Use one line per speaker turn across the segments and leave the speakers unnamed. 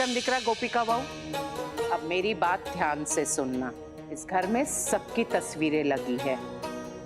सक्षम दिख रहा गोपिका बहू, अब मेरी बात ध्यान से सुनना। इस घर में सबकी तस्वीरें लगी है,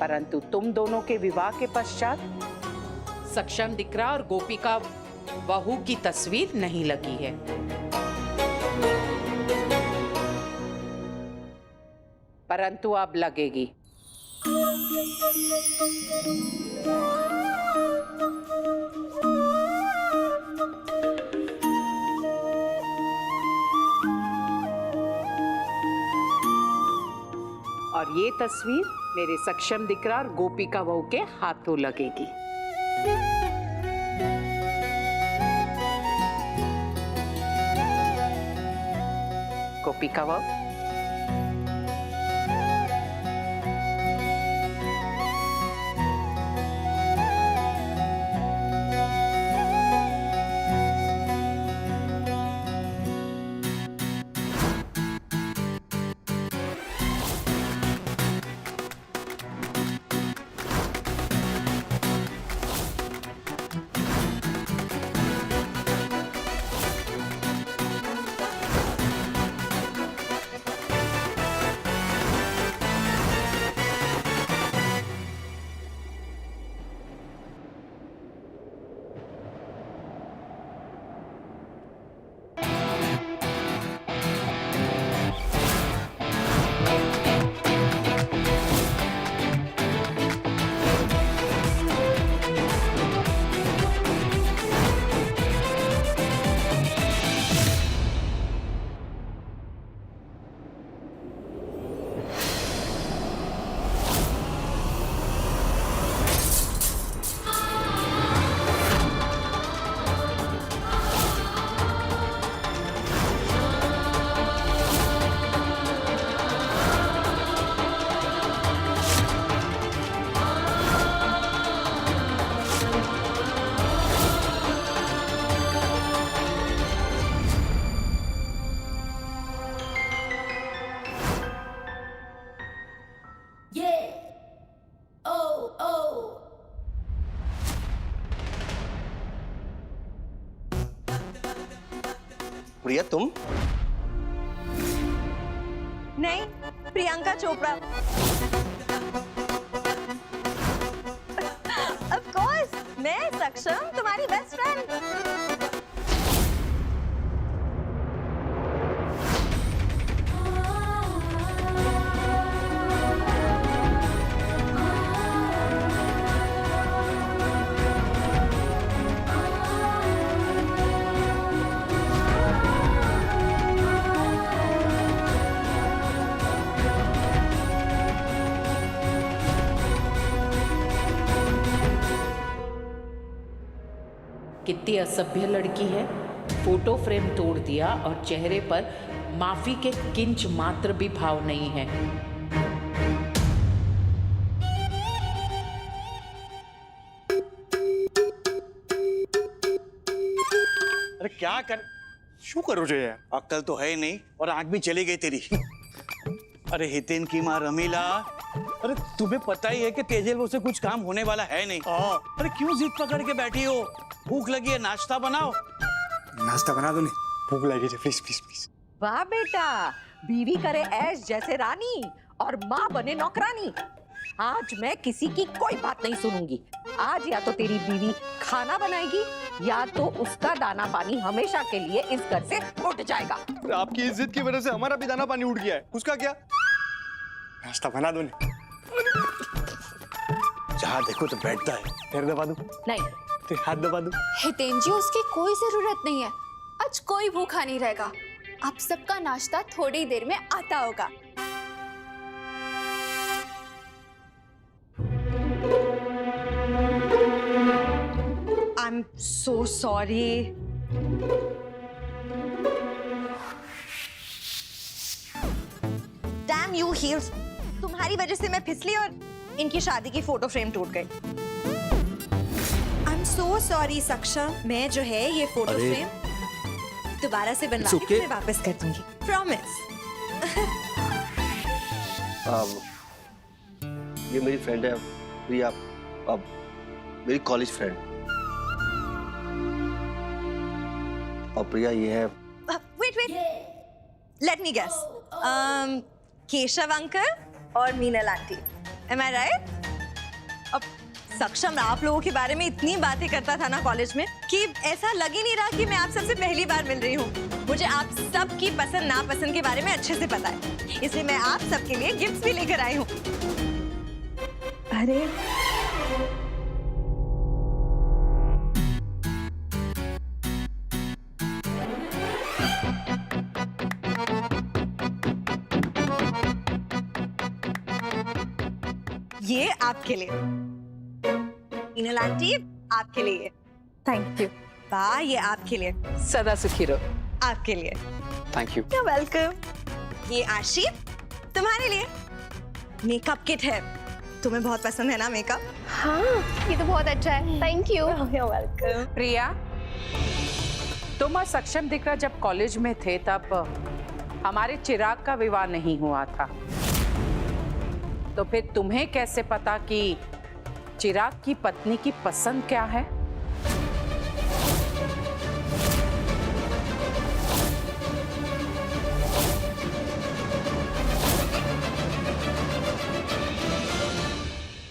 परंतु तुम दोनों के विवाह के पश्चात सक्षम दिख रहा और गोपिका बहू की तस्वीर नहीं लगी है। परंतु अब लगेगी। और ये तस्वीर मेरे सक्षम दिकरा और गोपिका बहू के हाथों लगेगी। गोपिका बहू,
प्रिया तुम?
नहीं, प्रियंका चोपड़ा। Of course, मैं सक्षम, तुम्हारी बेस्ट फ्रेंड।
कितनी असभ्य लड़की है। फोटो फ्रेम तोड़ दिया और चेहरे पर माफी के किंच मात्र भी भाव नहीं है।
अरे क्या कर शू करो जो यार, अक्कल तो है ही नहीं और आंख भी चली गई तेरी। अरे हितेन की माँ रमीला, अरे तुम्हें पता ही है कि तेजल से कुछ काम होने वाला है नहीं। अरे क्यों जिद पकड़ के बैठी हो? भूख लगी है, नाश्ता बनाओ।
नाश्ता बना दो, नहीं भूख लगी है, प्लीज प्लीज प्लीज।
वाह बेटा, बीवी करे ऐश जैसे रानी और माँ बने नौकरानी। आज मैं किसी की कोई बात नहीं सुनूंगी। आज या तो तेरी बीवी खाना बनाएगी या तो उसका दाना पानी हमेशा के लिए इस घर से उठ जाएगा।
आपकी इज्जत की वजह से हमारा भी दाना पानी उठ गया है, उसका क्या? नाश्ता बना दो।
जहाँ देखो तो बैठता है।
पैर दबा दो।
नहीं,
तो हाथ दबा दो।
हितेन जी, उसकी कोई जरूरत नहीं है। आज कोई भूखा नहीं रहेगा। आप सबका नाश्ता थोड़ी देर में आता होगा।
I'm so sorry. Damn you heels! तुम्हारी वजह से मैं फिसली और इनकी शादी की फोटो फ्रेम टूट गई। I'm so sorry सक्षम, मैं जो है ये फोटो फ्रेम दोबारा से बनवा के तुम्हें वापस कर दूंगी। Promise.
ये मेरी फ्रेंड है प्रिया, मेरी कॉलेज फ्रेंड। और प्रिया ये है
let me guess Keshav uncle और Meenal aunty, am I right? अब सक्षम आप लोगों के बारे में इतनी बातें करता था ना कॉलेज में कि ऐसा लग ही नहीं रहा कि मैं आप सबसे पहली बार मिल रही हूँ। मुझे आप सबकी पसंद नापसंद के बारे में अच्छे से पता है, इसलिए मैं आप सबके लिए गिफ्ट्स भी लेकर आई हूँ। अरे ये आपके लिए, मीनल आंटी आपके लिए।
Thank you.
वाह, ये आपके लिए,
सदा सुखी रहो।
आपके लिए।
Thank you.
You're welcome। ये आशी तुम्हारे लिए मेकअप किट है, तुम्हें बहुत पसंद है ना मेकअप?
हाँ, ये तो बहुत अच्छा है, थैंक यू।
You're welcome।
प्रिया, तुम और सक्षम दिकरा जब कॉलेज में थे तब हमारे चिराग का विवाह नहीं हुआ था, तो फिर तुम्हें कैसे पता कि चिराग की पत्नी की पसंद क्या है?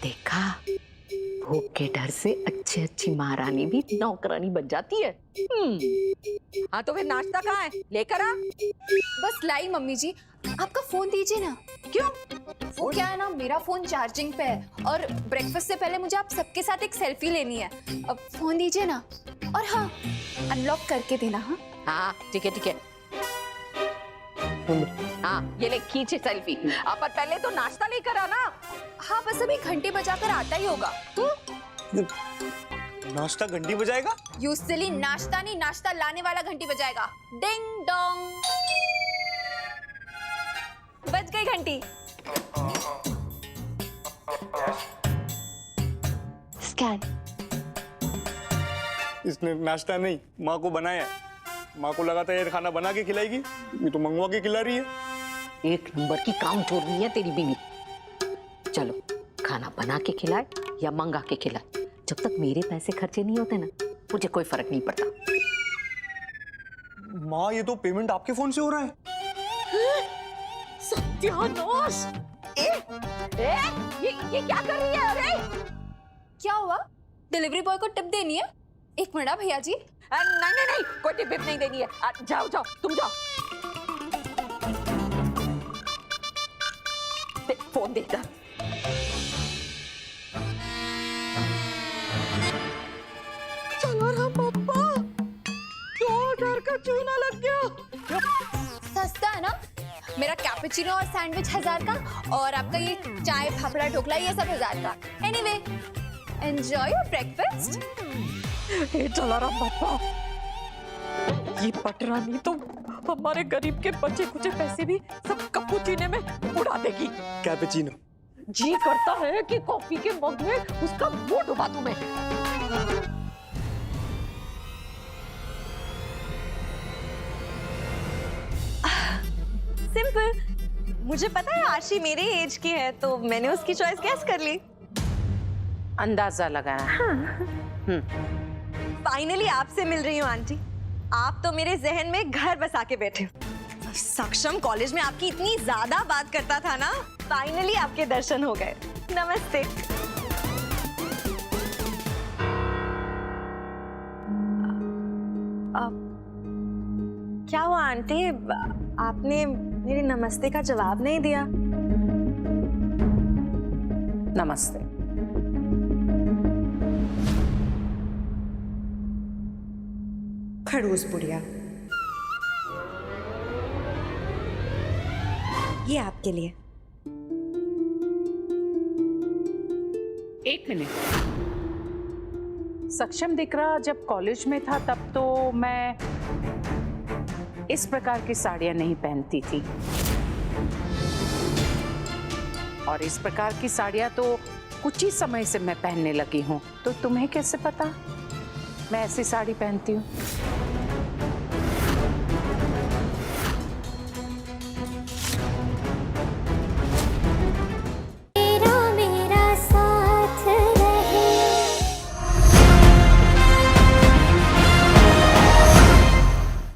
देखा, भूख के डर से अच्छी महारानी भी नौकरानी बन जाती है। हाँ तो फिर नाश्ता कहाँ है, लेकर आ।
बस लाई मम्मी जी, आपका फोन दीजिए ना।
क्यों?
वो क्या है ना, मेरा फोन चार्जिंग पे है और ब्रेकफास्ट से पहले मुझे आप सबके साथ एक सेल्फी लेनी है। अब फोन दीजिए ना, और हाँ, अनलॉक करके देना। हाँ
हाँ ठीक है ठीक है। हाँ ये ले खींचे सेल्फी। पर पहले तो नाश्ता लेकर आना।
हाँ, बस अभी घंटे बजाकर आता ही होगा।
नाश्ता घंटी बजाएगा?
यूजुअली नाश्ता नहीं, नाश्ता लाने वाला घंटी बजाएगा। डिंग डोंग, बज गई घंटी। स्कैन।
इसने नाश्ता नहीं, माँ को बनाया है। माँ को लगा था ये खाना बना के खिलाएगी, ये तो मंगवा के खिला रही है।
एक नंबर की काम छोड़ रही है तेरी बीवी। चलो खाना बना के खिलाए या मंगा के खिलाए, जब तक मेरे पैसे खर्चे नहीं होते ना, मुझे कोई फर्क नहीं पड़ता।
माँ ये तो पेमेंट आपके फोन से हो रहा है।
सत्यानाश! ये क्या कर रही है? अरे
क्या हुआ? डिलीवरी बॉय को टिप देनी है? एक मिनट भैया जी।
नहीं, कोई टिप नहीं देनी है। जाओ जाओ, तुम जाओ। फोन देता। चलो रा पापा, 2000 का चूना लग गया।
सस्ता है ना? मेरा कैपुचिनो और सैंडविच 1000 का, और आपका ये चाय फाफड़ा ढोकला ये सब 1000 का। Anyway, enjoy your breakfast.
चला रहा पापा, ये पटरानी तो हमारे गरीब के बचे कुचे पैसे भी सब कपूचीने में उड़ा देगी।
कैपेचिनो।
जी करता है कि कॉफी के मग में उसका मुंह डुबा दूं मैं।
सिंपल, मुझे पता है आशी मेरे एज की है, तो मैंने उसकी चॉइस गैस कर ली।
अंदाजा लगाया।
फाइनली आपसे मिल रही हूँ आंटी। आप तो मेरे जहन में घर बसा के बैठे हो। सक्षम कॉलेज में आपकी इतनी ज्यादा बात करता था ना, फाइनली आपके दर्शन हो गए। नमस्ते। क्या हुआ आंटी, आपने मेरे नमस्ते का जवाब नहीं दिया?
नमस्ते।
खड़ूस बुढ़िया, ये आपके लिए।
एक मिनट, सक्षम दिकरा जब कॉलेज में था तब तो मैं इस प्रकार की साड़ियां नहीं पहनती थी, और इस प्रकार की साड़ियां तो कुछ ही समय से मैं पहनने लगी हूं। तो तुम्हें कैसे पता मैं ऐसी साड़ी पहनती हूँ?